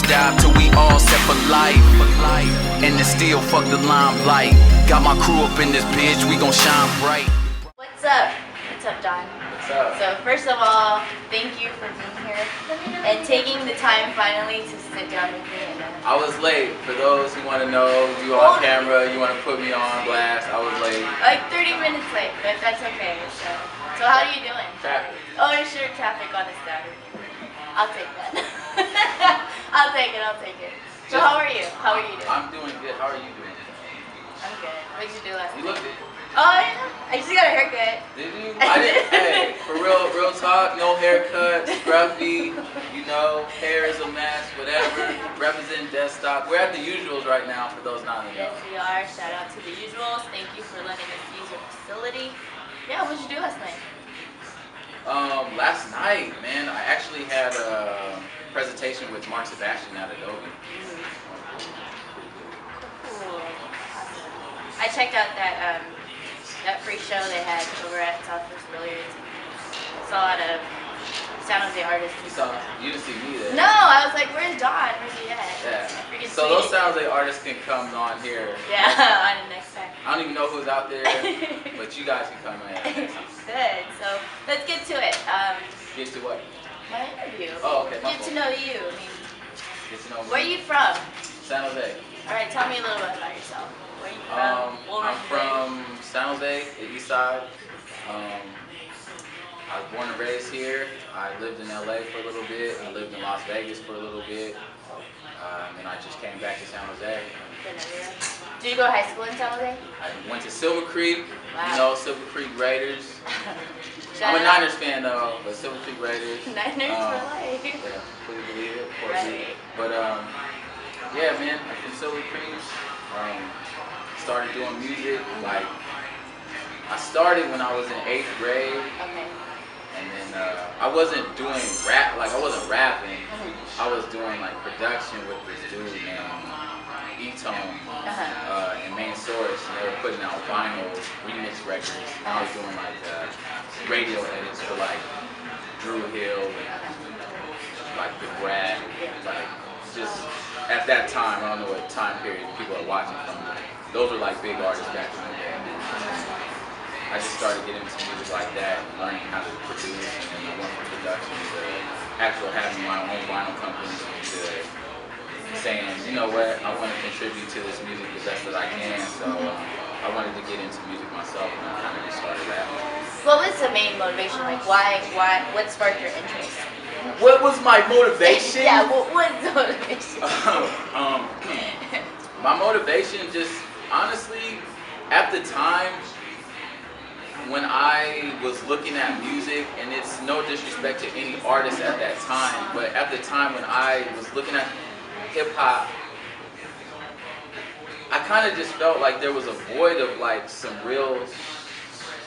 die till we all set for life. And then still fuck the limelight. Got my crew up in this bitch, we gon' shine bright. What's up? What's up, Don? What's up? So first of all, thank you for being here and taking the time finally to sit down with me. I was late. For those who want to know, you on camera, you want to put me on blast, I was late. Like 30 minutes late, but that's okay. So how are you doing? Traffic. Oh, sure, traffic on a Saturday. I'll take that. I'll take it. So how are you? How are you doing? I'm doing good. How are you doing? I'm good. What did you do last You night? look good. Oh yeah, I just got a haircut. Did you? I didn't. Hey, for real talk, no haircut, scruffy, you know, hair is a mess, whatever. Representing Desktop. We're at the Usuals right now, for those not in the know. Yes, we are. Shout out to the Usuals. Thank you for letting us use your facility. Yeah, what did you do last night? Last night, man, I actually had a presentation with Mark Sebastian at Adobe. Cool. I checked out that free show they had over at Southwest Billiards. Saw a lot of San Jose artists. You didn't see me there. No, I was like, where's Don? Where's he at? Yeah. Freaking So those San Jose artists can come on here. Yeah, on the next time. I don't even know who's out there, but you guys can come in. Good. So let's get to it. Get to what? My interview. Oh, okay. Get to know you. I mean, Get to know me. where are you from? San Jose. All right, tell me a little bit about yourself. Where are you from? I'm from San Jose, the east side. I was born and raised here. I lived in LA for a little bit. I lived in Las Vegas for a little bit. And I just came back to San Jose. Did you go to high school in San Jose? I went to Silver Creek. Wow. You know, Silver Creek Raiders. I'm a Niners fan though, but Silver Creek Raiders. Niners for life. Yeah, please believe it. Right. But yeah, man, I'm from Silver Creek. Started doing music. Like, I started when I was in 8th grade. Okay. And then I wasn't doing rap, like I wasn't rapping. I was doing like production with this dude named E-Tone and Main Source, and they were putting out vinyl remix records. And I was doing like radio edits for like Drew Hill and like the Brad, like just at that time, I don't know what time period people are watching from. Those were like big artists back in the day. I just started getting into music like that, learning how to produce, and then I went from production to actual having my own vinyl company to saying, you know what, I want to contribute to this music as best as I can, so I wanted to get into music myself, and I kind of just started rapping. What was the main motivation? Like, what sparked your interest? What was my motivation? Yeah, what was the motivation? My motivation just, honestly, at the time, when I was looking at music, and it's no disrespect to any artist at that time, but at the time when I was looking at hip-hop, I kind of just felt like there was a void of like some real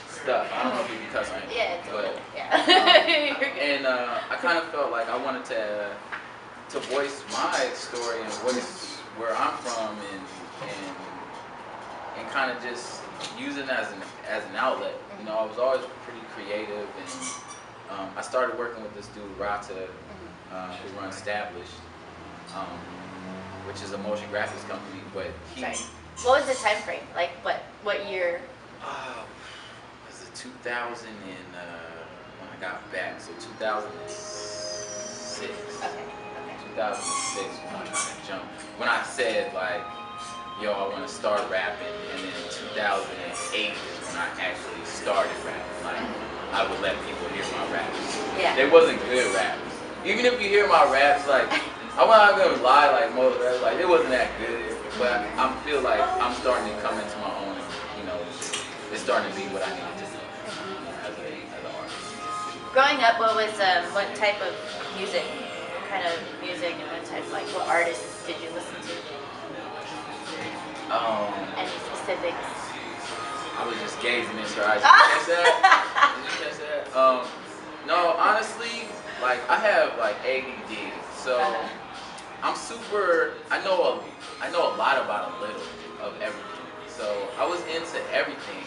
stuff. I don't know if you can cuss me. Yeah, it's but yeah. and I kind of felt like I wanted to voice my story and voice where I'm from and kind of just use it as an outlet. You know, I was always pretty creative, and I started working with this dude Rata, who runs Established, which is a motion graphics company. But he. Sorry. What was the time frame? Like, what year? Was it 2000 and when I got back? So 2006. Okay. 2006 when I kind of jumped. When I said like, yo, I want to start rapping, and then 2008 is when I actually started rapping. Like, I would let people hear my raps. Yeah. They wasn't good raps. Even if you hear my raps, like, I'm not gonna lie, like most raps, like it wasn't that good. But I feel like I'm starting to come into my own, and, you know, it's starting to be what I need to do as an artist. Growing up, what type of music? What kind of music and what type, like, what artists did you listen to? Any specifics? I was just gazing into her eyes. Did you catch that? Did you catch that? No, honestly, like I have like ADD, so I'm super. I know a lot about a little of everything. So I was into everything,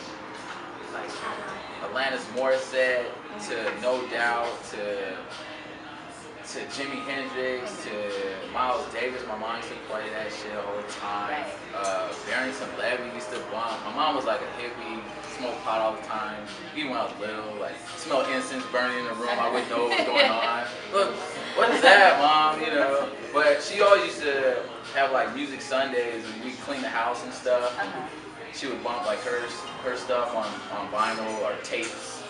like Alanis Morissette to No Doubt to to Jimi Hendrix, to Miles Davis. My mom used to play that shit all the time. Barrington Levy used to bump. My mom was like a hippie, smoked pot all the time. Even when I was little, like smelled incense burning in the room. I wouldn't know what was going on. Look, what is that, Mom? You know. But she always used to have like music Sundays, and we clean the house and stuff. She would bump like her stuff on vinyl or tapes.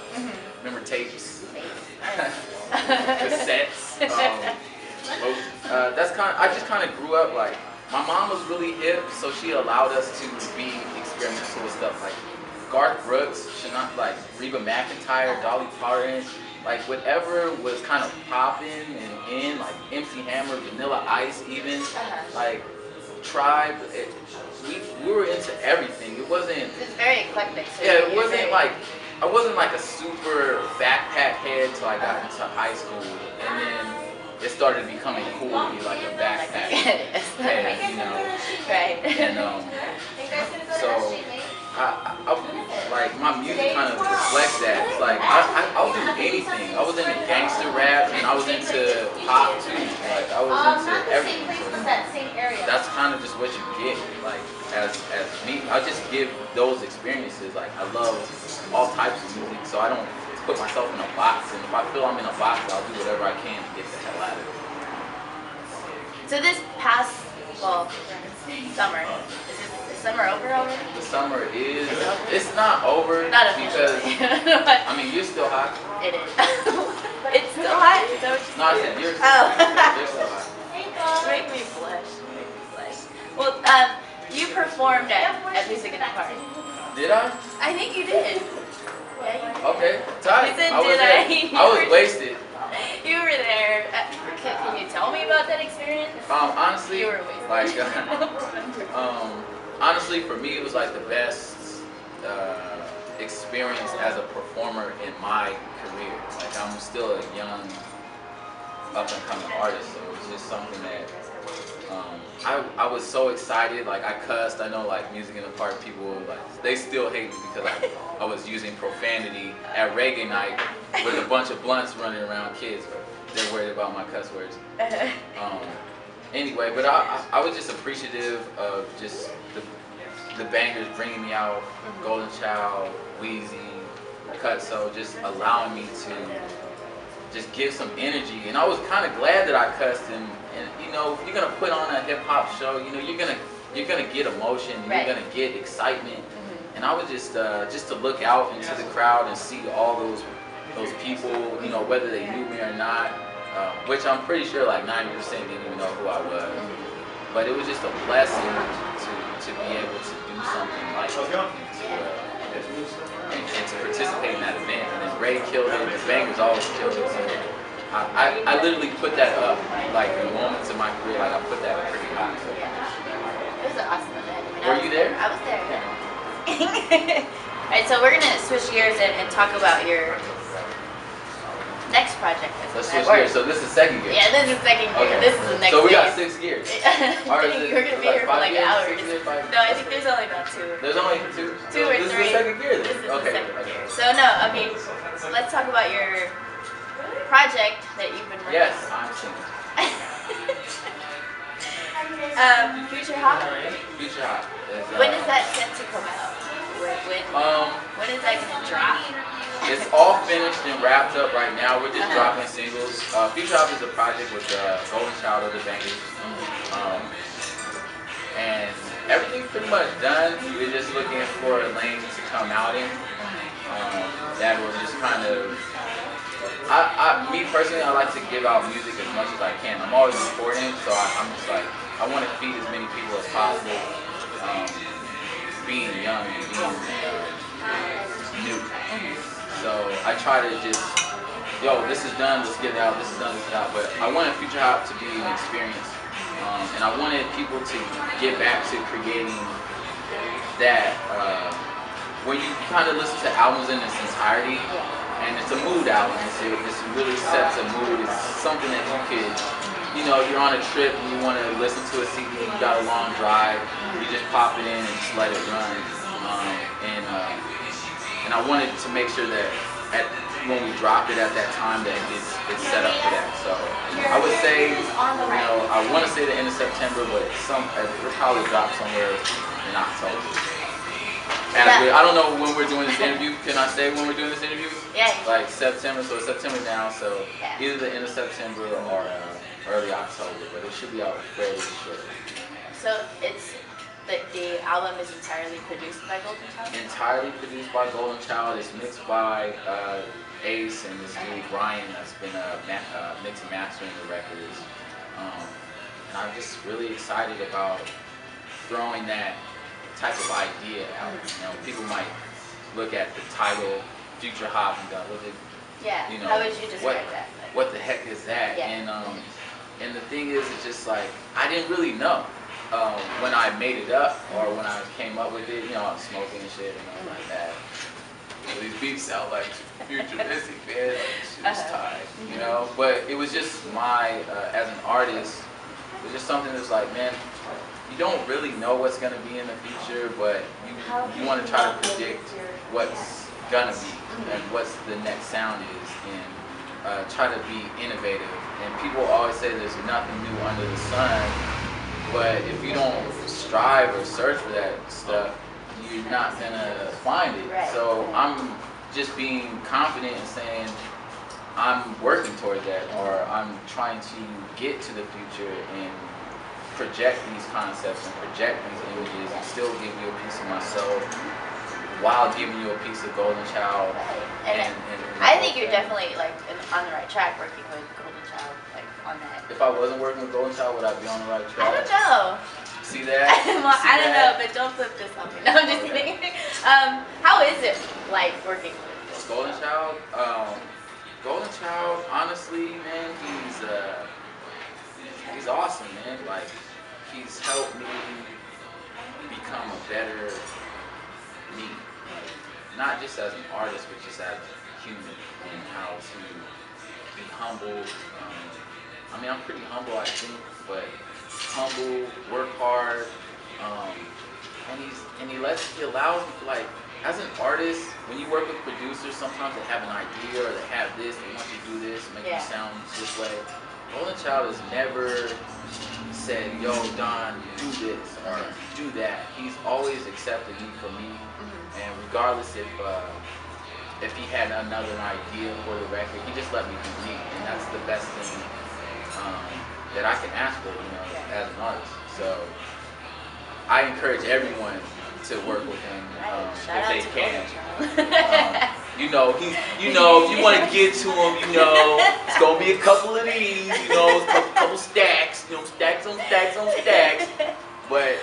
Remember tapes? Cassettes. That's kind. I just kind of grew up like my mom was really hip, so she allowed us to be experimental with stuff like Garth Brooks, like Reba McEntire, Dolly Parton, like whatever was kind of popping and in, like MC Hammer, Vanilla Ice, even like Tribe. We were into everything. It wasn't. It's very eclectic. So yeah, it wasn't like. I wasn't like a super backpack head till I got into high school, and then it started becoming cool to be like a backpack head, you know. Right. And so I like my music kind of reflects that. It's like I'll do anything. I was into gangster rap and I was into pop too. Like I was into everything. So that's kind of just what you get. Like as me, I just give those experiences. Like I love all types of music, so I don't put myself in a box. And if I feel I'm in a box, I'll do whatever I can to get the hell out of it. So this past summer, is summer over already? The summer is. It's not over. Not because I mean you're still hot. It is. It's still hot. Is that what you No, I said you're still hot. Make me blush. Well, you performed at Music in the Park. Did I? I think you did. Yeah, you did. Okay, tight. You said, I was did there. I was wasted. You were there. Can you tell me about that experience? Honestly, You were wasted. like, honestly, for me, it was like the best experience as a performer in my career. Like, I'm still a young, up-and-coming artist, so it was just something that I was so excited. Like, I cussed. I know, like, Music in the Park people, like, they still hate me because I was using profanity at reggae night with a bunch of blunts running around kids. They're worried about my cuss words. Anyway, but I was just appreciative of just the bangers bringing me out, Golden Child, Wheezy, Cutso, just allowing me to just give some energy. And I was kind of glad that I cussed. And you know, if you're gonna put on a hip hop show, you know, you're gonna get emotion, right. You're gonna get excitement. And I was just to look out into the crowd and see all those people, you know, whether they knew me or not, which I'm pretty sure like 90% didn't even know who I was. But it was just a blessing to be able to do something like that and to participate in that event. And then Ray killed it, the Bangers always killed it. So I literally put that up like in moments in my career, like I put that up pretty high. So. It was an awesome event. Were you there? I was there. Yeah. Alright, so we're gonna switch gears and talk about your next project. Let's switch gears. So this is second gear. Yeah, this is second gear. Okay. This is the next So we got gear. 6 gears. We're gonna be here for like hours. 6 years, 5 No, I think there's only about 2. There's only 2? Two So or this three. is the second gear then? This is Okay. the second gear. So no, I mean, let's talk about your project that you've been working Yes, on. I'm singing. Future Hop. Future Hop. When is that set to come out? When is that gonna drop? It's all finished and wrapped up right now. We're just dropping singles. Future Hop is a project with Golden Child of the Bangers. And everything's pretty much done. We're just looking for a lane to come out in. That will just kind of... me personally, I like to give out music as much as I can. I'm always recording, so I'm just like, I want to feed as many people as possible. Being young and being new. So I try to just, this is done, let's get it out, this is done, let's get it out. But I wanted Future Hop to be an experience. And I wanted people to get back to creating that, when you kind of listen to albums in its entirety, and it's a mood album, it really sets a mood. It's something that you could, you know, you're on a trip and you want to listen to a CD, you got a long drive, you just pop it in and just let it run. And I wanted to make sure that when we drop it at that time that it's set up for that. So I would say, I want to say the end of September, but it'll probably drop somewhere in October. I don't know when we're doing this interview. Can I say when we're doing this interview? Yeah. Like September, so it's September now, so either the end of September or early October, but it should be out fairly short. So it's the album is entirely produced by Golden Child? Entirely produced by Golden Child. It's mixed by Ace and this dude Brian that's been mixing and mastering the records. And I'm just really excited about throwing that type of idea out. People might look at the title Future Hop and go, how would you describe that? What the heck is that? Yeah. And the thing is, it's just like, I didn't really know when I made it up or when I came up with it. I was smoking and shit and all like that. These beats sound like futuristic, man. Shit was tight, But it was just as an artist, it was just something that's like, man, you don't really know what's going to be in the future, but you want to try to predict what's going to be and what's the next sound is, and try to be innovative. And people always say there's nothing new under the sun, but if you don't strive or search for that stuff, you're not going to find it. Right. So I'm just being confident and saying I'm working toward that, or I'm trying to get to the future and project these concepts and project these images and still give you a piece of myself while giving you a piece of Golden Child. And I think you're definitely on the right track working with Golden Child, on that. If I wasn't working with Golden Child, would I be on the right track? I don't know. See that? I don't know, but don't flip this on me. No, I'm just kidding. How is it like working with Golden Child? Golden Child, honestly, man, he's awesome, man. He's helped me become a better me. Not just as an artist, but just as a human, and how to be humble. I'm pretty humble, I think, but humble, work hard, and he allows me, as an artist, when you work with producers, sometimes they have an idea or they have this, they want you to do this, make you sound this way. Golden Child has never said, yo, Don, do this or do that. He's always accepted me for me, and regardless if he had another idea for the record, he just let me be me, and that's the best thing that I can ask for, as an artist. So I encourage everyone to work with him if they can. If you want to get to him, it's gonna be a couple of these, a couple stacks, stacks on stacks on stacks. But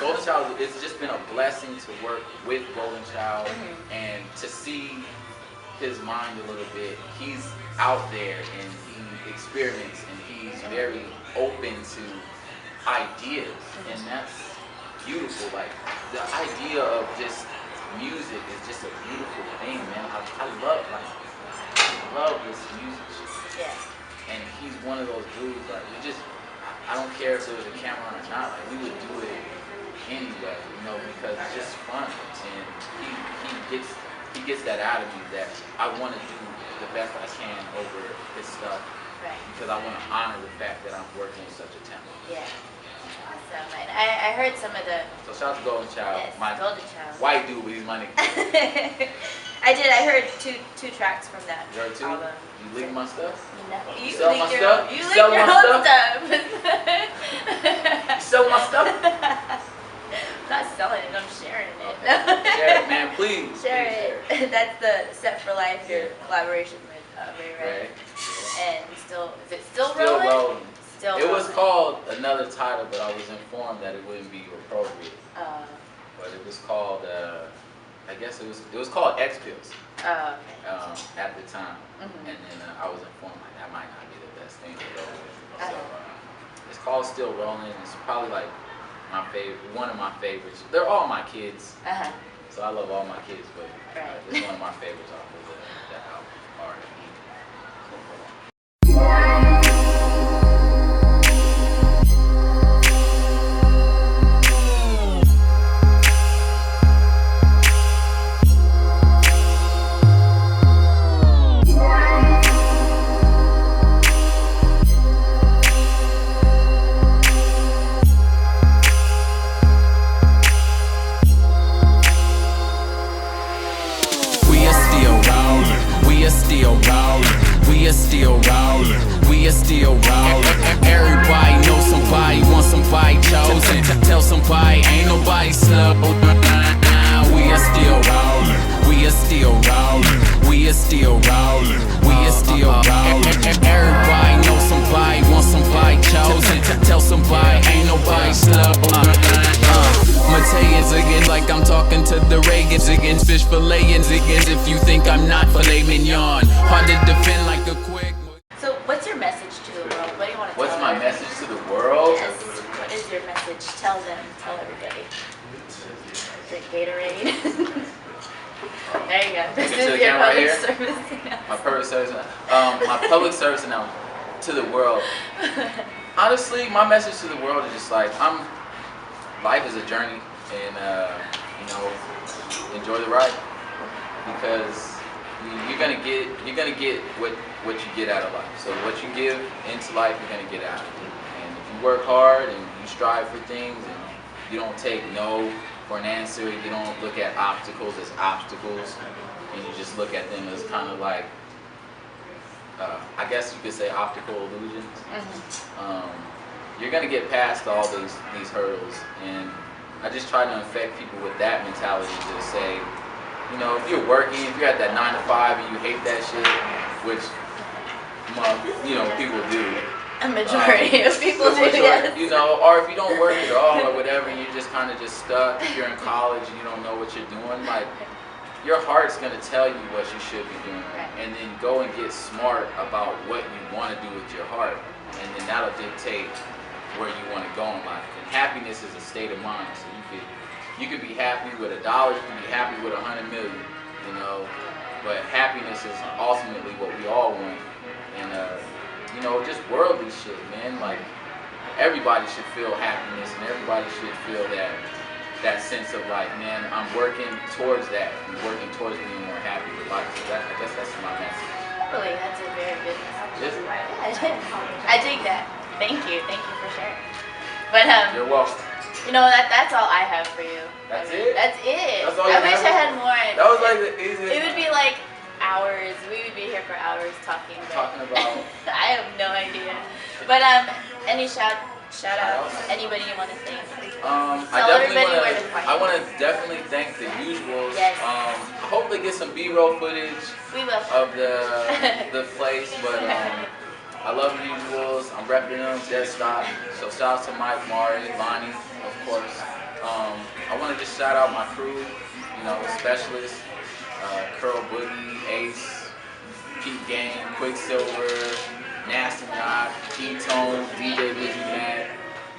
Golden Child, it's just been a blessing to work with Golden Child and to see his mind a little bit. He's out there and he experiments and he's very open to ideas, and that's beautiful. The idea of just music is just a beautiful thing, man. I love this music shit. Yeah. And he's one of those dudes, I don't care if there was a camera on or not, we would do it anyway, because it's just fun. And he gets that out of me, that I want to do the best I can over his stuff. Right. Because I want to honor the fact that I'm working with such a talent. Yeah. Awesome. And I heard some of the... So shout out to Golden Child. Yes, Golden Child. White dude with his money. I did. I heard two tracks from that You heard two? album. You leak my stuff? No. You sell my stuff? You leak your own stuff. You sell my stuff? I'm not selling it. I'm sharing it. Okay. Share it, man. Please. Share please it. That's the Set for Life, your collaboration with Ray Ray. And is it still rolling? Still it was called another title, but I was informed that it wouldn't be appropriate. But it was called, I guess it was called X Pills. Oh, okay. At the time. And then I was informed that might not be the best thing to go with. So it's called Still Rolling. It's probably my favorite, one of my favorites. They're all my kids. So I love all my kids, but it's one of my favorites off of that album. R&B. ballin'. We is still ballin'. Everybody know somebody, want somebody chosen. Tell somebody ain't nobody slow. Mateus again, like I'm talking to the Reagans again. Fish filleting again. If you think I'm not filet mignon, hard to defend like a quick. So, what's your message to the world? What do you want to tell What's my everybody? message to the world? Yes. What is your message? Tell them. Tell everybody. Drink Gatorade. There you go. This Look is into the your camera public here. service My public service, my public service announcement to the world. Honestly, my message to the world is just like life is a journey, and you know, enjoy the ride, because you're gonna get what you get out of life. So what you give into life, you're gonna get out. And if you work hard and you strive for things, and you don't take no for an answer, you don't look at obstacles as obstacles, and you just look at them as kind of like, I guess you could say, optical illusions. You're gonna get past all these hurdles, and I just try to infect people with that mentality to say, you know, if you're working, if you're at that 9 to 5 and you hate that shit, which you know people do. A majority of people do, yes. You know, or if you don't work at all or whatever, and you're just kind of just stuck. If you're in college and you don't know what you're doing, like, your heart's gonna tell you what you should be doing, and then go and get smart about what you want to do with your heart, and then that'll dictate where you want to go in life. And happiness is a state of mind. So you could be happy with $1, you could be happy with 100 million, you know. But happiness is ultimately what we all want, and you know, just worldly shit, man. Like, everybody should feel happiness, and everybody should feel that sense of like, man, I'm working towards that. I'm working towards being more happy with life. So I guess that's my message. Really, that's a very good message. Is it? I dig that. Thank you for sharing. But You're welcome. you know, that's all I have for you. That's it? That's it. That's all you I wish have? I had more. That was like the easiest. It would be like hours. We would be here for hours talking. Talking about. I have no idea. But any shout outs? Anybody you want to thank? I want to definitely thank the usuals. Yes. I hope they get some B-roll footage We will. of the place, but I love the usuals. I'm repping them, dead stock. So shout out to Mike, Mari, Lonnie, of course. I want to just shout out my crew, you know, Specialist, Curl Boogie, Ace, Pete Gang, Quicksilver, Nasty Knot, E-Tone, DJ Lizzy Matt,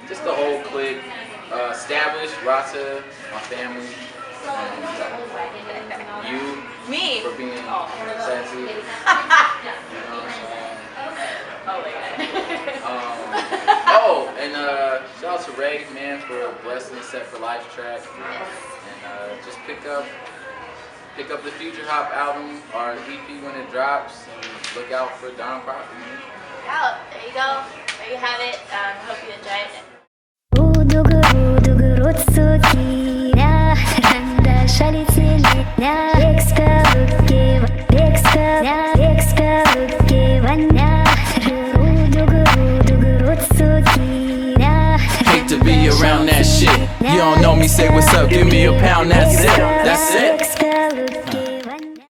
just the whole clique. Established, Rata, my family, you, Me. for being sexy. You know what I'm saying? Oh my god. Oh, and shout out to Ray, man, for blessing the Set for Life track. And just pick up the Future Hop album, our EP when it drops, and look out for Don Prahfit. Out. There you go. There you have it. Hope you enjoyed it. Hate to be around that shit. You don't know me, say what's up, give me a pound, that's it. That's it.